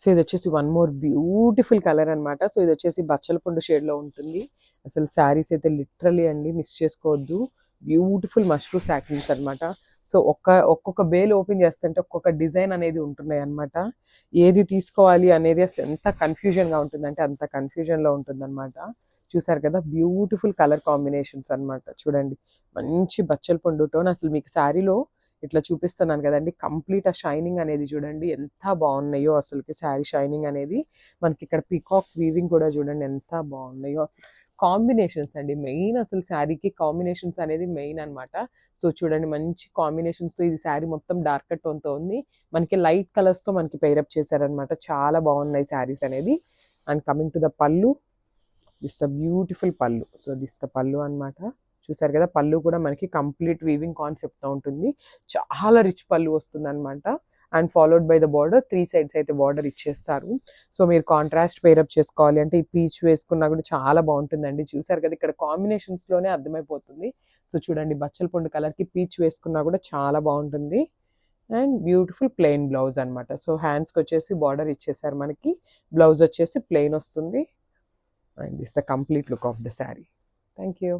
So ఇది వచ్చేసి one more beautiful colour అనమాట. సో ఇది వచ్చేసి బచ్చల పండు షేడ్లో ఉంటుంది. అసలు శారీస్ అయితే లిటరలీ అండి మిస్ చేసుకోవద్దు. బ్యూటిఫుల్ మష్రూ సాటిన్స్ అనమాట. సో ఒక్కొక్క బేల్ ఓపెన్ చేస్తుంటే ఒక్కొక్క డిజైన్ అనేది ఉంటున్నాయి అనమాట. ఏది తీసుకోవాలి అనేది అసలు ఎంత కన్ఫ్యూజన్గా ఉంటుందంటే అంత కన్ఫ్యూజన్లో ఉంటుందన్నమాట. చూసారు కదా, బ్యూటిఫుల్ కలర్ కాంబినేషన్స్ అనమాట. చూడండి, మంచి బచ్చల పండు టోన్. అసలు మీకు శారీలో ఇట్లా చూపిస్తున్నాను కదండి, కంప్లీట్ ఆ షైనింగ్ అనేది చూడండి ఎంత బాగున్నాయో. అసలుకి శారీ షైనింగ్ అనేది మనకి ఇక్కడ పీకాక్ వీవింగ్ కూడా చూడండి ఎంత బాగున్నాయో. అసలు కాంబినేషన్స్ అండి మెయిన్, అసలు శారీకి కాంబినేషన్స్ అనేది మెయిన్ అనమాట. సో చూడండి, మంచి కాంబినేషన్స్తో ఇది శారీ మొత్తం డార్క్ టోన్తో ఉంది. మనకి లైట్ కలర్స్తో మనకి పేరప్ చేశారనమాట. చాలా బాగున్నాయి శారీస్ అనేది. అండ్ కమింగ్ టు ద పళ్ళు, దిస్ ద బ్యూటిఫుల్ పళ్ళు. సో దిస్ ద పళ్ళు అనమాట. చూసారు కదా, పళ్ళు కూడా మనకి కంప్లీట్ వీవింగ్ కాన్సెప్ట్తో ఉంటుంది. చాలా రిచ్ పళ్ళు వస్తుంది అనమాట. And followed by the border, 3 sides అయితే బార్డర్ ఇచ్చేస్తారు. సో మీరు కాంట్రాస్ట్ పేరప్ చేసుకోవాలి అంటే ఈ పీచ్ వేసుకున్నా కూడా చాలా బాగుంటుందండి. చూసారు కదా, ఇక్కడ కాంబినేషన్స్లోనే అర్థమైపోతుంది. సో చూడండి, బచ్చల పండు కలర్కి పీచ్ వేసుకున్నా కూడా చాలా బాగుంటుంది. అండ్ బ్యూటిఫుల్ ప్లెయిన్ బ్లౌజ్ అనమాట. సో హ్యాండ్స్కి వచ్చేసి బార్డర్ ఇచ్చేసారు మనకి. బ్లౌజ్ వచ్చేసి ప్లెయిన్ వస్తుంది. And this is the complete look of the saree. Thank you.